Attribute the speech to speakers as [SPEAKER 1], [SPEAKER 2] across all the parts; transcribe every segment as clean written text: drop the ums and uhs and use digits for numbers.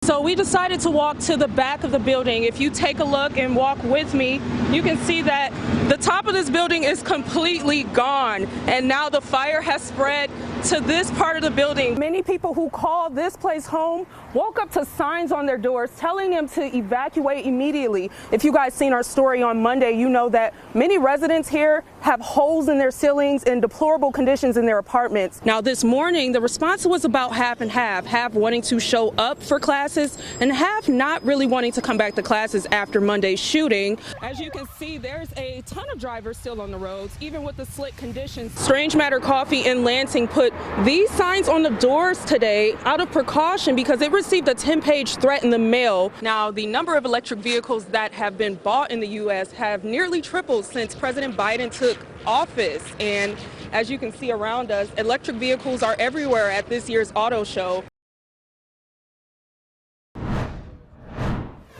[SPEAKER 1] So we decided to walk to the back of the building. If you take a look and walk with me, you can see that the top of this building is completely gone. And now the fire has spread to this part of the building. Many people who call this place home woke up to signs on their doors telling them to evacuate immediately. If you guys seen our story on Monday, you know that many residents here have holes in their ceilings and deplorable conditions in their apartments. Now this morning, the response was about half and half wanting to show up for classes and half not really wanting to come back to classes after Monday's shooting. As you can see, there's a ton of drivers still on the roads, even with the slick conditions. Strange Matter Coffee in Lansing put these signs on the doors today out of precaution because it received a 10-page threat in the mail. Now, the number of electric vehicles that have been bought in the U.S. have nearly tripled since President Biden took office. And as you can see around us, electric vehicles are everywhere at this year's auto show.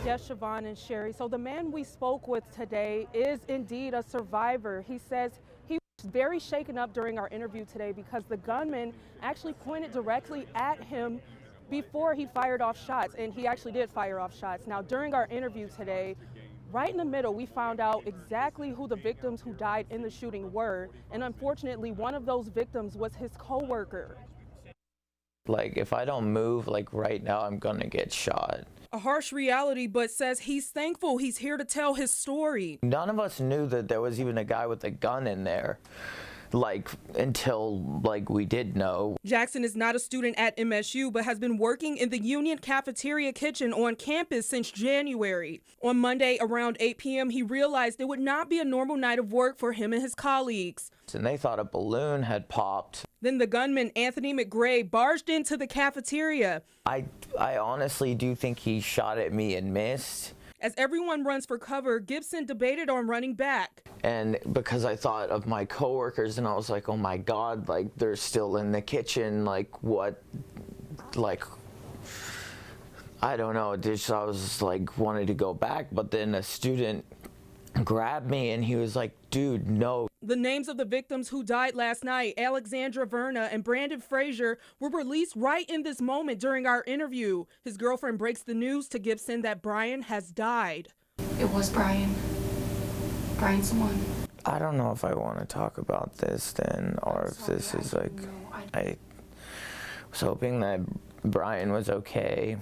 [SPEAKER 1] Yes, Siobhan and Sherry. So the man we spoke with today is indeed a survivor. He says he was very shaken up during our interview today because the gunman actually pointed directly at him before he fired off shots, and he actually did fire off shots. Now, during our interview today, right in the middle, we found out exactly who the victims who died in the shooting were, and unfortunately, one of those victims was his co-worker.
[SPEAKER 2] Like, if I don't move, like right now, I'm gonna get shot.
[SPEAKER 1] A harsh reality, but says he's thankful he's here to tell his story.
[SPEAKER 2] None of us knew that there was even a guy with a gun in there, like, until, like, we did know.
[SPEAKER 1] Jackson is not a student at MSU, but has been working in the Union Cafeteria kitchen on campus since January. On Monday, around 8 p.m., he realized it would not be a normal night of work for him and his colleagues.
[SPEAKER 2] And they thought a balloon had popped.
[SPEAKER 1] Then the gunman, Anthony McGray, barged into the cafeteria.
[SPEAKER 2] I honestly do think he shot at me and missed.
[SPEAKER 1] As everyone runs for cover, Gibson debated on running back.
[SPEAKER 2] And because I thought of my coworkers and I was like, oh my God, like they're still in the kitchen, like what, like, I don't know, I was like wanted to go back, but then a student grabbed me and he was like, dude, no.
[SPEAKER 1] The names of the victims who died last night, Alexandra Verna and Brandon Frazier, were released right in this moment during our interview. His girlfriend breaks the news to Gibson that Brian has died.
[SPEAKER 3] It was Brian. Brian's the one.
[SPEAKER 2] I don't know if I want to talk about this then, or if this is like, I was hoping that Brian was okay.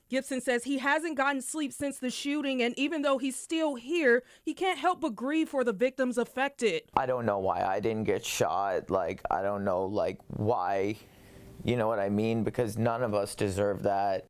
[SPEAKER 1] Gibson says he hasn't gotten sleep since the shooting, and even though he's still here, he can't help but grieve for the victims affected.
[SPEAKER 2] I don't know why I didn't get shot. Like, I don't know, like, why, you know what I mean? Because none of us deserve that.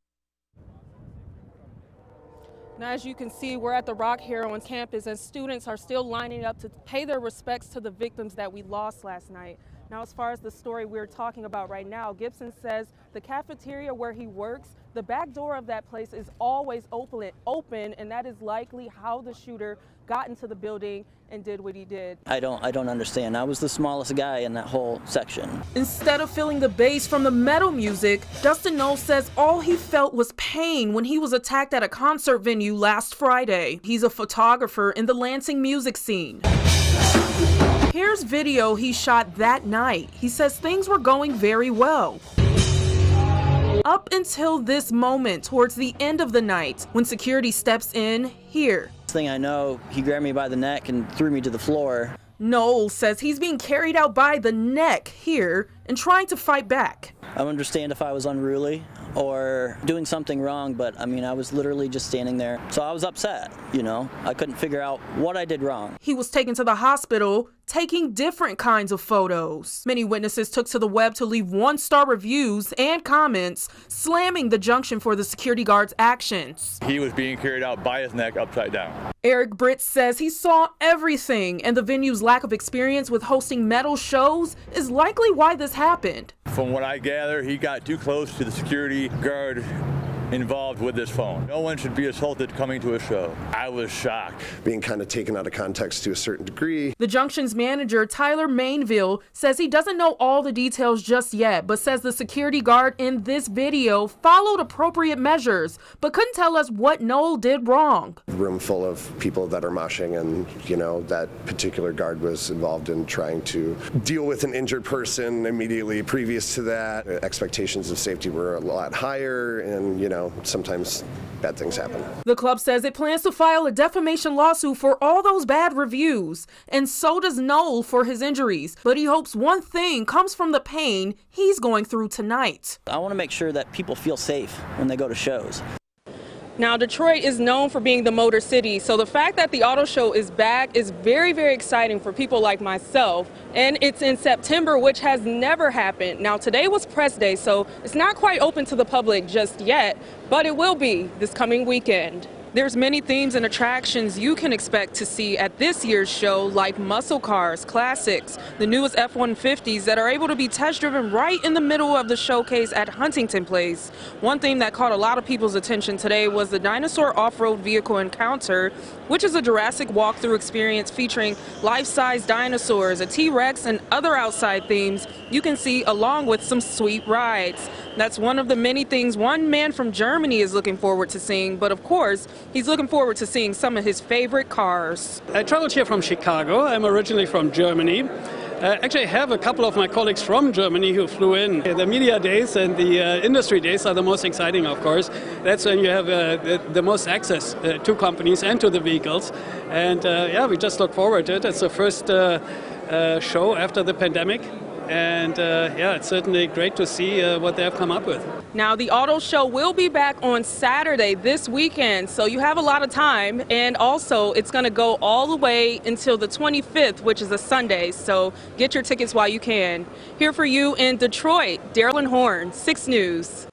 [SPEAKER 1] Now, as you can see, we're at the Rock here on campus, and students are still lining up to pay their respects to the victims that we lost last night. Now, as far as the story we're talking about right now, Gibson says the cafeteria where he works, the back door of that place is always open, and that is likely how the shooter got into the building and did what he did.
[SPEAKER 4] I don't understand. I was the smallest guy in that whole section.
[SPEAKER 1] Instead of feeling the bass from the metal music, Dustin Knowles says all he felt was pain when he was attacked at a concert venue last Friday. He's a photographer in the Lansing music scene. Here's video he shot that night. He says things were going very well. Up until this moment, towards the end of the night, when security steps in here.
[SPEAKER 4] Next thing I know, he grabbed me by the neck and threw me to the floor.
[SPEAKER 1] Knowles says he's being carried out by the neck here and trying to fight back.
[SPEAKER 4] I understand if I was unruly or doing something wrong, but I mean, I was literally just standing there. So I was upset, you know. I couldn't figure out what I did wrong.
[SPEAKER 1] He was taken to the hospital, taking different kinds of photos. Many witnesses took to the web to leave one-star reviews and comments, slamming the junction for the security guard's actions.
[SPEAKER 5] He was being carried out by his neck upside down.
[SPEAKER 1] Eric Britt says he saw everything, and the venue's lack of experience with hosting metal shows is likely why this happened.
[SPEAKER 5] From what I gather, he got too close to the security guard involved with this phone. No one should be assaulted coming to a show. I was shocked.
[SPEAKER 6] Being kind of taken out of context to a certain degree.
[SPEAKER 1] The Junction's manager, Tyler Mainville, says he doesn't know all the details just yet, but says the security guard in this video followed appropriate measures, but couldn't tell us what Noel did wrong.
[SPEAKER 6] Room full of people that are moshing, and that particular guard was involved in trying to deal with an injured person immediately previous to that. Expectations of safety were a lot higher, and sometimes bad things happen.
[SPEAKER 1] The club says it plans to file a defamation lawsuit for all those bad reviews, and so does Noel for his injuries, but he hopes one thing comes from the pain he's going through tonight.
[SPEAKER 4] I want to make sure that people feel safe when they go to shows.
[SPEAKER 1] Now, Detroit is known for being the Motor City, so the fact that the auto show is back is very, very exciting for people like myself. And it's in September, which has never happened. Now, today was press day, so it's not quite open to the public just yet, but it will be this coming weekend. There's many themes and attractions you can expect to see at this year's show, like muscle cars, classics, the newest F-150s that are able to be test driven right in the middle of the showcase at Huntington Place. One theme that caught a lot of people's attention today was the Dinosaur Off-Road Vehicle Encounter, which is a Jurassic walkthrough experience featuring life-size dinosaurs, a T-Rex, and other outside themes you can see, along with some sweet rides. That's one of the many things one man from Germany is looking forward to seeing, but of course, he's looking forward to seeing some of his favorite cars.
[SPEAKER 7] I traveled here from Chicago. I'm originally from Germany. Actually, I have a couple of my colleagues from Germany who flew in. The media days and the industry days are the most exciting, of course. That's when you have the most access to companies and to the vehicles. And yeah, we just look forward to it. It's the first show after the pandemic. And yeah, it's certainly great to see what they have come up with.
[SPEAKER 1] Now, the auto show will be back on Saturday this weekend, so you have a lot of time. And also, it's going to go all the way until the 25th, which is a Sunday. So get your tickets while you can. Here for you in Detroit, Darrylin Horne, 6 News.